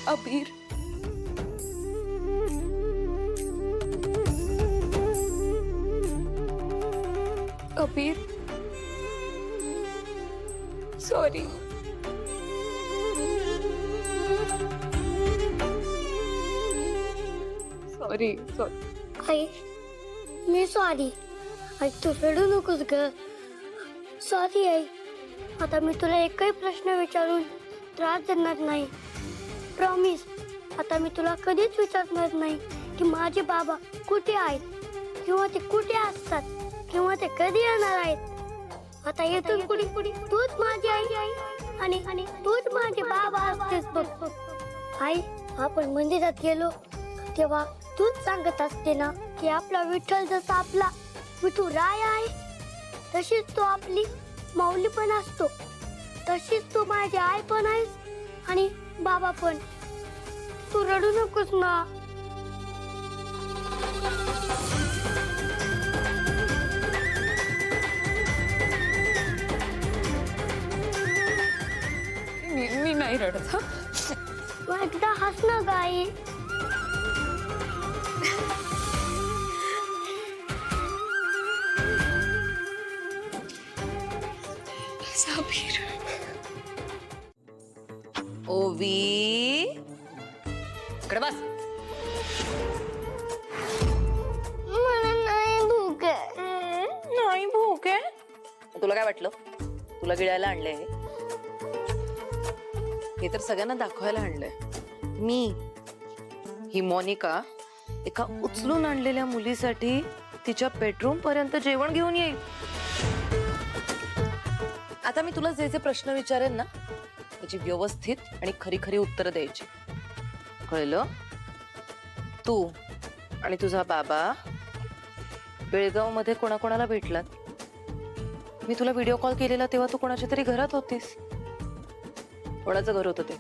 अबीर, Abir, sorry. Sorry sorry. आई मी सॉरी. आई तू रडू नकोस ग. सॉरी आई. आता मी तुला एकही प्रश्न विचारून त्रास देणार नाही. प्रॉमिस. आता मी तुला कधीच विचारणार नाही की माझे बाबा कुठे आहेत किंवा ते कुठे असतात किंवा ते कधी येणार आहेत. आता येथून पुढे पुढे तूच माझी आई आणि तूच माझे बाबा असतेस बघ. आई आपण मंदिरात गेलो तेव्हा तूच सांगत असते ना की आपला विठ्ठल जसा आपला विठू राय आहे तशीच तो आपली माऊली पण असतो. तशीच तू माझी आई पण आहेस आणि बाबा पण. तू रडू नकोस ना. मी नाही रडत. तू एकदा हस ना ग आई. अबीर. ओवी इकडे बस. मला नाही भूक नाही भूक आहे. तुला काय वाटलं तुला गिळायला आणलंय हे तर सगळ्यांना दाखवायला आणलंय. मी ही मोनिका एका उचलून आणलेल्या मुलीसाठी तिच्या बेडरूम पर्यंत जेवण घेऊन येईल. आता मी तुला जे जे प्रश्न विचारेन ना त्याची व्यवस्थित आणि खरी खरी उत्तरं द्यायची. कळलं? तू आणि तुझा बाबा बेळगाव मध्ये कोणाकोणाला भेटलात? मी तुला व्हिडिओ कॉल केलेला तेव्हा तू कोणाच्या तरी घरात होतीस. कोणाचं घर होतं ते?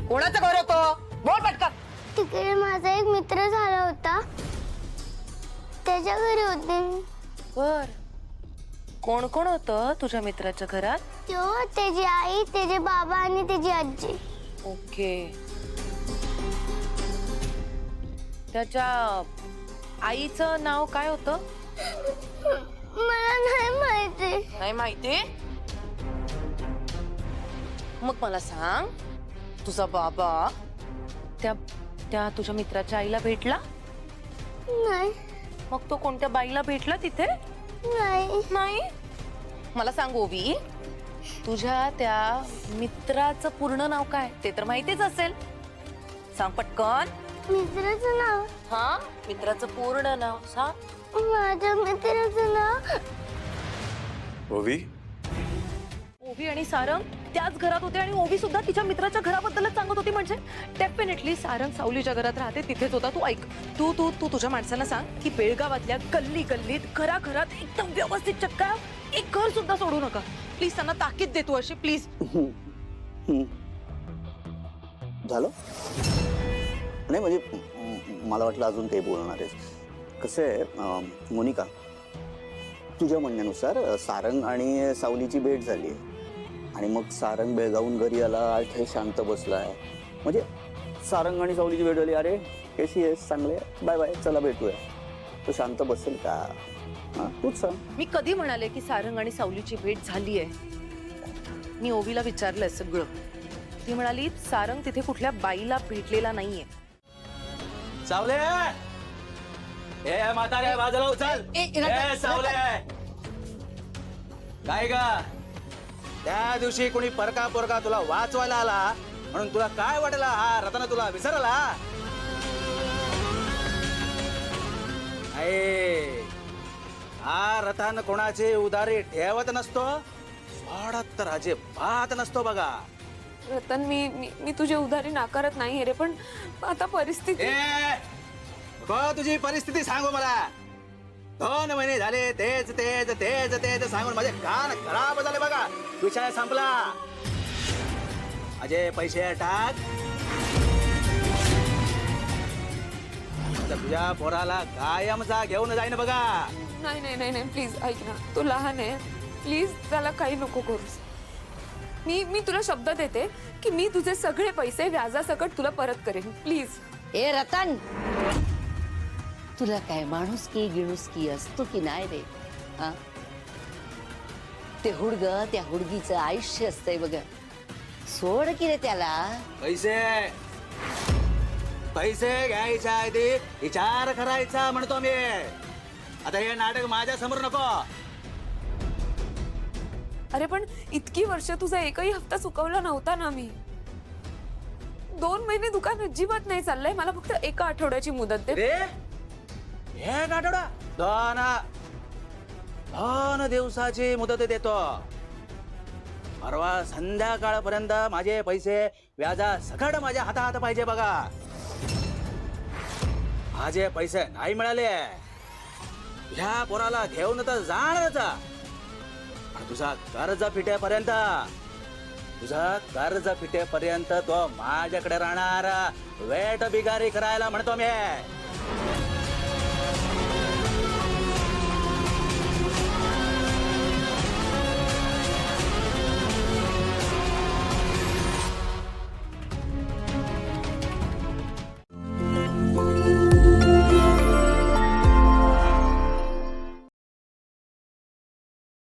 कोणाचं घर होतं? बोल पटकन. तिकडे माझा एक मित्र झाला होता त्याच्या घरी होते. बर. कोण कोण होतं तुझ्या मित्राच्या घरात? तो त्याची आई त्याचे बाबा आणि त्याची आजी. ओके. त्याच्या आईचं नाव काय होतं? मला नाही माहिती. नाही माहिती? मग मला सांग तुझा बाबा त्या त्या तुझ्या मित्राच्या आईला भेटला? नाही. मग तो कोणत्या बाईला भेटला तिथे? नाही. नाही. मला सांग ओवी तुझ्या त्या मित्राचं पूर्ण नाव काय ते तर माहितीच असेल. सांग पटकन. मित्राचं नाव? हा मित्राचं पूर्ण नाव सांग. माझ्या मित्राचं नाव ओवी. ओवी आणि सारंग त्याच घरात होते आणि ओवी सुद्धा तिच्या मित्राच्या घराबद्दलच सांगत होती. म्हणजे डेफिनेटली सारंग सावलीच्या घरात राहते तिथेच होता. तू ऐक. तू तू तू तुझ्या माणसांना सांग की बेळगावातल्या गल्ली गल्लीत घराघरात एकदम व्यवस्थित चक्का एक घर सुद्धा सोडू नका. प्लीज त्यांना ताकीद देतो अशी प्लीज. झालं नाही म्हणजे मला वाटलं अजून काही बोलणार आहेस. कसं आहे मोनिका तुझ्या म्हणण्यानुसार सारंग आणि सावलीची भेट झाली आणि मग सारंग बेळगावून घरी आला. आज हे शांत बसलाय म्हणजे सारंग आणि सावलीची भेट झाली. अरे कशी आहेस? चांगले बाय बाय चला भेटूया. तो शांत बसेल का? हा तूच सांग. मी कधी म्हणाले की सारंग आणि सावलीची भेट झाली आहे? मी ओवीला विचारलंय सगळं. ती म्हणाली सारंग तिथे कुठल्या बाईला भेटलेला नाहीये. सावले ए म्हातारे बाजूला उचल. ए सावले काय ग त्या दिवशी कोणी परका पोरका तुला वाचवायला आला म्हणून तुला काय वाटला हा रत्न तुला विसरला? हा रतन कोणाची उदारी ठेवत नसतो सोडत तर अजिबात नसतो बघा. रतन मी तुझी उधारी नाकारत नाही रे पण आता परिस्थिती. तुझी परिस्थिती सांगू मला. 2 महिने झाले तेच तेच तेच तेच सांगून माझे कान खराब झाले बघा. विषय संपला. अजय पैसे टाक. तुझ्या पोराला कायमचा घेऊन जाईन बघा. नाही नाही नाही नाही प्लीज ऐक ना. तो लहान आहे. प्लीज त्याला काही नको करूस. मी तुला शब्द देते की मी तुझे सगळे पैसे व्याजासकट तुला परत करेन, प्लीज. ए रतन, तुला काय माणूस की गिणूस की असतो की नाही रे? हा, ते हुडग त्या हुडगीचं आयुष्य असतंय बघ. सोड की रे त्याला. पैसे पैसे घ्यायच्या आधी विचार करायचा म्हणतो मी. आता हे नाटक माझ्या समोर नको. अरे पण इतकी वर्ष तुझा एकही हप्ता चुकवला नव्हता ना मी. 2 महिने दुकान अजिबात नाही चाललंय. मला फक्त एका आठवड्याची मुदत दे. रे एक आठवडा, 2 दिवसाची मुदत देतो. परवा संध्याकाळपर्यंत माझे पैसे व्याजा सकट माझ्या हातात पाहिजे बघा. माझे पैसे नाही मिळाले, ह्या पोराला घेऊन तर जाणारच. पण तुझा कर्ज फिटेपर्यंत तो माझ्याकडे राहणार. वेट बिगारी करायला म्हणतो मी.